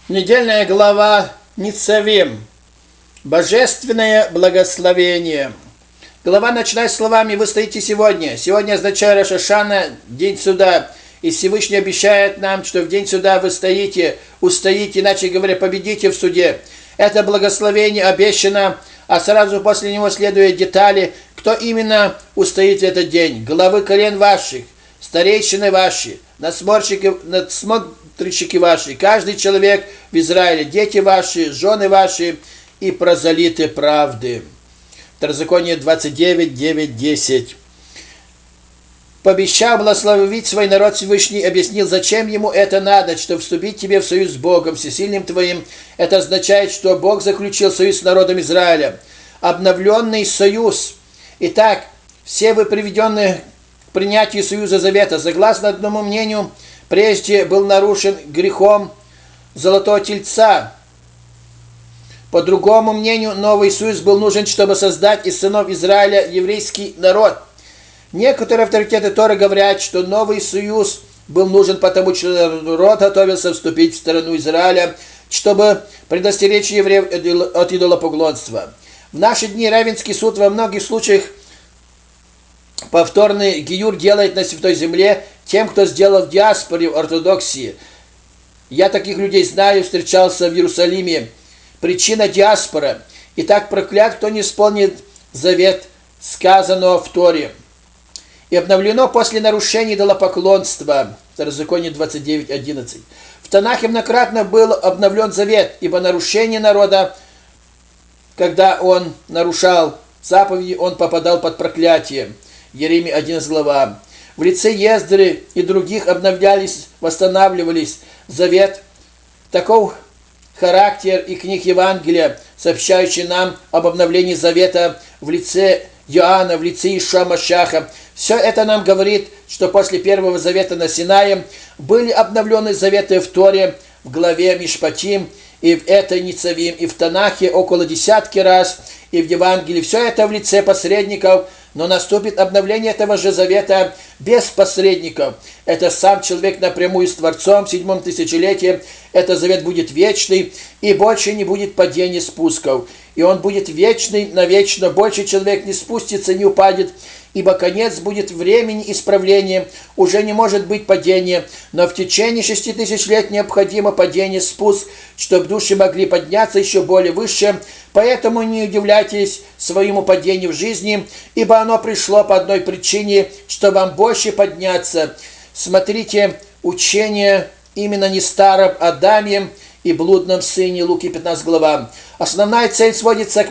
Недельная глава Ницавим. Божественное благословение. Глава начинает словами «Вы стоите сегодня». Сегодня означает Рош ха-Шана, день суда. И Всевышний обещает нам, что в день суда вы стоите, устоите, иначе говоря, победите в суде. Это благословение обещано, а сразу после него следуют детали, кто именно устоит в этот день. Главы колен ваших, старейшины ваши, надсмотрщики ваши, каждый человек в Израиле, дети ваши, жены ваши и прозалиты правды. Второзаконие 29, 9, 10. Пообещал благословить свой народ, Всевышний объяснил, зачем ему это надо, чтобы вступить тебе в союз с Богом, всесильным твоим. Это означает, что Бог заключил союз с народом Израиля. Обновленный союз. Итак, все вы приведенные к принятию союза завета, согласно одному мнению, прежде был нарушен грехом золотого тельца. По другому мнению, новый союз был нужен, чтобы создать из сынов Израиля еврейский народ. Некоторые авторитеты Торы говорят, что новый союз был нужен, потому что народ готовился вступить в страну Израиля, чтобы предостеречь евреев от идолопоклонства. В наши дни Равинский суд во многих случаях повторный гиюр делает на Святой Земле тем, кто сделал в диаспоре, в ортодоксии. Я таких людей знаю, встречался в Иерусалиме. Причина диаспора. Итак, проклят, кто не исполнит завет, сказанного в Торе. И обновлено после нарушений идолопоклонства. Второзаконие 29, 11. В Танахе многократно был обновлен завет, ибо нарушение народа, когда он нарушал заповеди, он попадал под проклятие. Иеремия 11 глава. В лице Ездры и других обновлялись, восстанавливались завет. Таков характер и книг Евангелия, сообщающий нам об обновлении завета в лице Иоанна, в лице Иешуа Машиаха. Все это нам говорит, что после первого завета на Синае были обновлены заветы в Торе, в главе Мишпатим, и в этой Ницавим, и в Танахе около 10 раз, и в Евангелии. Все это в лице посредников, но наступит обновление этого же завета без посредников. Это сам человек напрямую с Творцом в 7 тысячелетии. Этот завет будет вечный, и больше не будет падений спусков. И он будет вечный навечно, больше человек не спустится, не упадет, ибо конец будет времени исправления, уже не может быть падения, но в течение 6000 лет необходимо падение, спуск, чтобы души могли подняться еще более выше. Поэтому не удивляйтесь своему падению в жизни, ибо оно пришло по одной причине, чтобы вам больше подняться. Смотрите учение именно не старом Адаме и блудном сыне, Луки 15 глава. Основная цель сводится к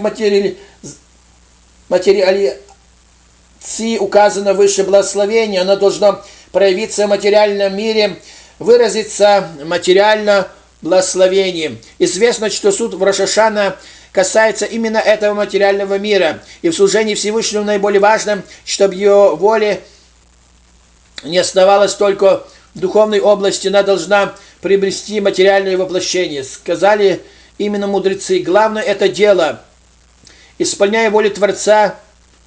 материализации указано выше благословение. Оно должно проявиться в материальном мире, выразиться материально благословением. Известно, что суд в Рош ха-Шана касается именно этого материального мира. И в служении Всевышнему наиболее важно, чтобы ее воля не оставалась только в духовной области, она должна приобрести материальное воплощение. Сказали именно мудрецы, главное это дело, исполняя волю Творца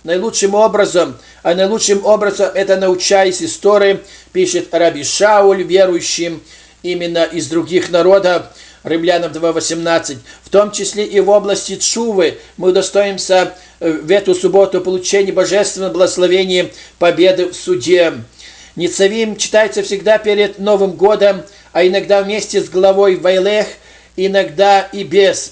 наилучшим образом, а наилучшим образом это научаясь истории, пишет Раби Шауль, верующим именно из других народов, Римлянам 2.18, в том числе и в области тшувы мы удостоимся в эту субботу получения божественного благословения победы в суде. Ницавим читается всегда перед Новым годом, а иногда вместе с главой Вайлех, иногда и без.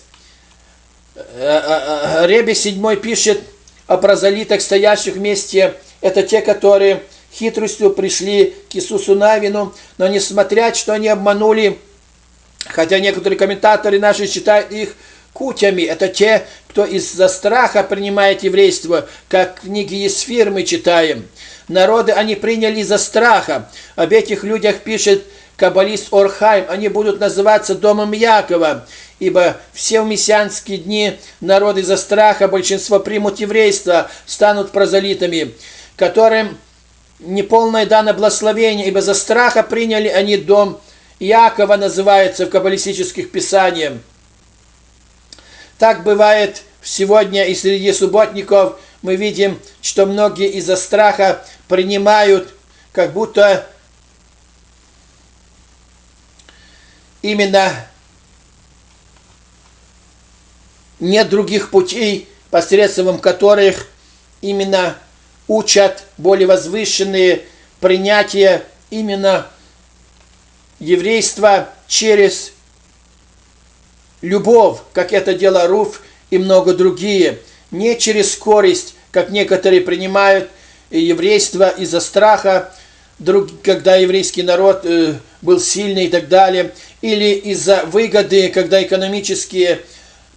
Ребе 7 пишет о прозалитах, стоящих вместе. Это те, которые хитростью пришли к Иисусу Навину, но несмотря, что они обманули, хотя некоторые комментаторы наши считают их кутями, это те, кто из-за страха принимает еврейство, как в книге Есфир мы читаем. Народы они приняли из-за страха. Об этих людях пишет каббалист Орхайм, они будут называться домом Якова, ибо все в мессианские дни народы из-за страха, большинство примут еврейство, станут прозалитами, которым неполное дано благословение, ибо за страха приняли они дом Якова, называется в каббалистических писаниях. Так бывает сегодня и среди субботников. Мы видим, что многие из-за страха принимают как будто именно нет других путей, посредством которых именно учат более возвышенные принятия именно еврейства через любовь, как это делал Руф и много другие, не через скорость, как некоторые принимают еврейство из-за страха, когда еврейский народ был сильный и так далее, или из-за выгоды, когда экономические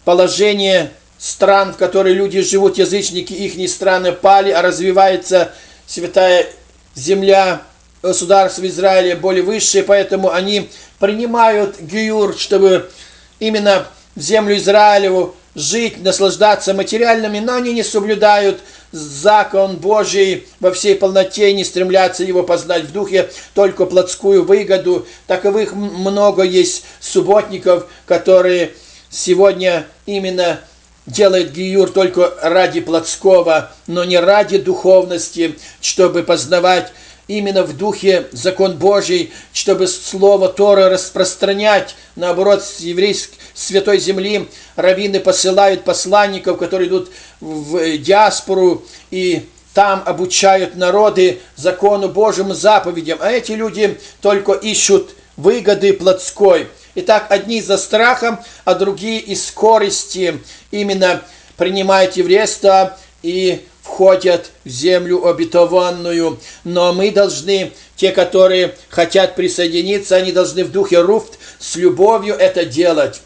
положения стран, в которых люди живут, язычники, их страны пали, а развивается святая земля, государство Израиля более высшее, поэтому они принимают гиюр, чтобы именно в землю Израилеву жить, наслаждаться материальными, но они не соблюдают закон Божий во всей полноте, не стремлятся его познать в духе, только плотскую выгоду. Таковых много есть субботников, которые сегодня именно делают гиюр только ради плотского, но не ради духовности, чтобы познавать именно в духе закон Божий, чтобы слово Торы распространять. Наоборот, с еврейской святой земли раввины посылают посланников, которые идут в диаспору и там обучают народы закону Божьему, заповедям. А эти люди только ищут выгоды плотской. Итак, одни из-за страха, а другие из скорости именно принимают еврейство и входят в землю обетованную. Но мы должны, те, которые хотят присоединиться, они должны в духе Руф с любовью это делать.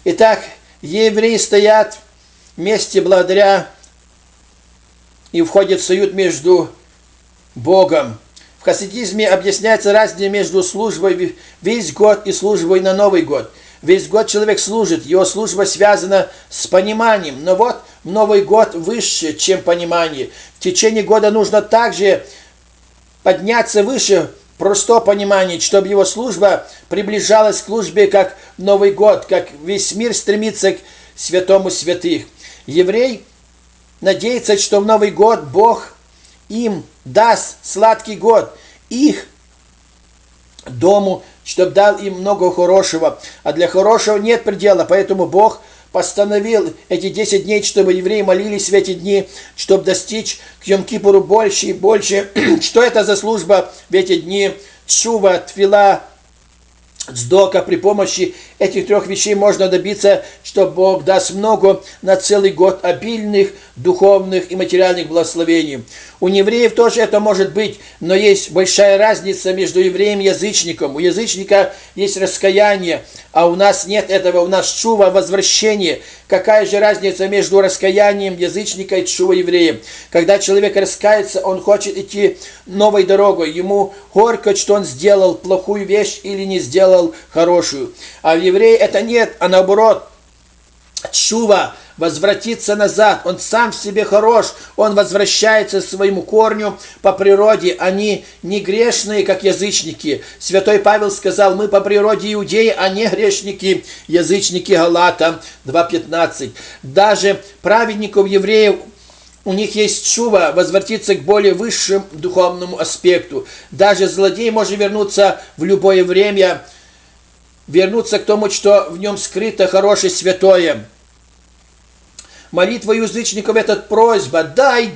Итак, евреи стоят вместе благодаря и входят в союз между Богом. В хасидизме объясняется разница между службой весь год и службой на Новый год. Весь год человек служит, его служба связана с пониманием. Но вот Новый год выше, чем понимание. В течение года нужно также подняться выше простого понимания, чтобы его служба приближалась к службе, как Новый год, как весь мир стремится к святому святых. Еврей надеется, что в Новый год Бог им даст сладкий год, их дому, чтобы дал им много хорошего. А для хорошего нет предела, поэтому Бог постановил эти 10 дней, чтобы евреи молились в эти дни, чтобы достичь к Йом-Кипуру больше и больше. Что это за служба в эти дни? Тшува, тфила, цдока. При помощи этих трех вещей можно добиться, что Бог даст много на целый год обильных духовных и материальных благословений. У неевреев тоже это может быть, но есть большая разница между евреем и язычником. У язычника есть раскаяние, а у нас нет этого, у нас тшува, возвращение. Какая же разница между раскаянием язычника и тшува еврея? Когда человек раскается, он хочет идти новой дорогой. Ему горько, что он сделал плохую вещь или не сделал хорошую. А в евреи это нет, а наоборот. Тшува, возвратиться назад, он сам в себе хорош, он возвращается к своему корню по природе, они не грешные, как язычники. Святой Павел сказал, мы по природе иудеи, а не грешники, язычники, Галатам 2:15. Даже праведников евреев, у них есть тшува, возвратиться к более высшему духовному аспекту. Даже злодей может вернуться в любое время, вернуться к тому, что в нем скрыто хорошее, святое. Молитва язычников – это просьба, дай.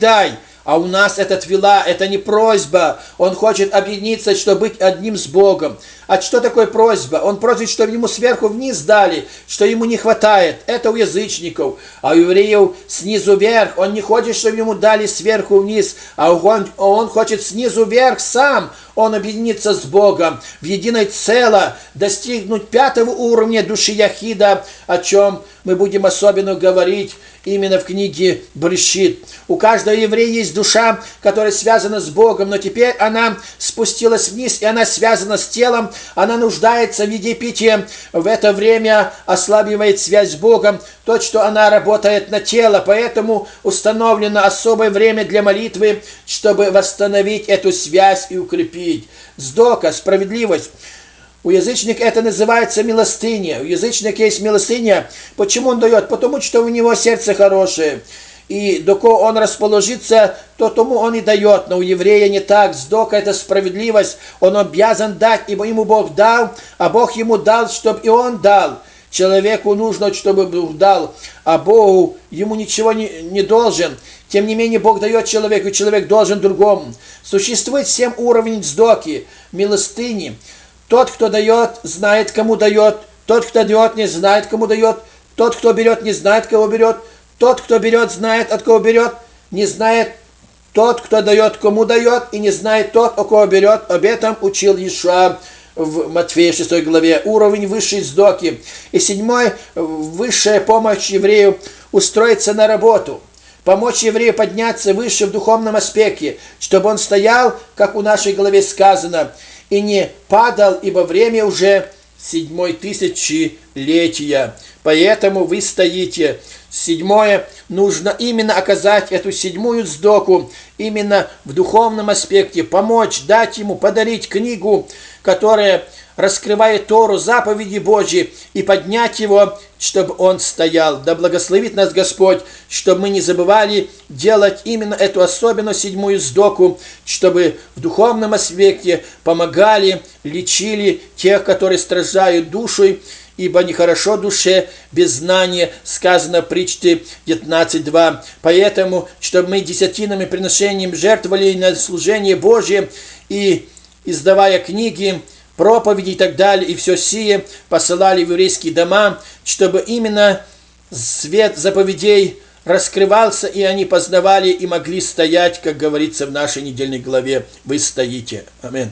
А у нас это твила, это не просьба. Он хочет объединиться, чтобы быть одним с Богом. А что такое просьба? Он просит, чтобы ему сверху вниз дали, что ему не хватает. Это у язычников. А у евреев снизу вверх. Он не хочет, чтобы ему дали сверху вниз, а он хочет снизу вверх сам. Он объединится с Богом в единое целое, достигнуть 5-го уровня души Яхида, о чем мы будем особенно говорить именно в книге Брешит. У каждого еврея есть душа, которая связана с Богом, но теперь она спустилась вниз, и она связана с телом, она нуждается в еде, питье. В это время ослабевает связь с Богом, то, что она работает на тело, поэтому установлено особое время для молитвы, чтобы восстановить эту связь и укрепить. Сдока, справедливость. У язычника это называется милостыня. У язычника есть милостыня. Почему он дает? Потому что у него сердце хорошее. И до кого он расположится, то тому он и дает. Но у еврея не так. Сдока – это справедливость. Он обязан дать, ибо ему Бог дал, а Бог ему дал, чтобы и он дал. Человеку нужно, чтобы Бог дал, а Богу ему ничего не должен. Тем не менее, Бог дает человеку, и человек должен другому. Существует 7 уровней цдоки, милостыни. Тот, кто дает, знает, кому дает. Тот, кто дает, не знает, кому дает. Тот, кто берет, не знает, кого берет. Тот, кто берет, знает, от кого берет. Не знает тот, кто дает, кому дает. И не знает тот, у кого берет. Об этом учил Иешуа в Матфея 6 главе. Уровень высшей цдоки. И 7, высшая помощь еврею устроиться на работу. Помочь еврею подняться выше в духовном аспекте, чтобы он стоял, как у нашей главе сказано, и не падал, ибо время уже 7 тысячелетия. Поэтому вы стоите. 7. Нужно именно оказать эту 7-ю цдоку, именно в духовном аспекте, помочь, дать ему, подарить книгу, которая раскрывает Тору, заповеди Божьи, и поднять его, чтобы он стоял. Да благословит нас Господь, чтобы мы не забывали делать именно эту особенную 7-ю цдоку, чтобы в духовном аспекте помогали, лечили тех, которые страждают душой, ибо нехорошо душе без знания, сказано в притче 19:2. Поэтому, чтобы мы десятинным и приношением жертвовали на служение Божье и, издавая книги, проповеди и так далее, и все сие посылали в еврейские дома, чтобы именно свет заповедей раскрывался, и они познавали и могли стоять, как говорится в нашей недельной главе. Вы стоите. Аминь.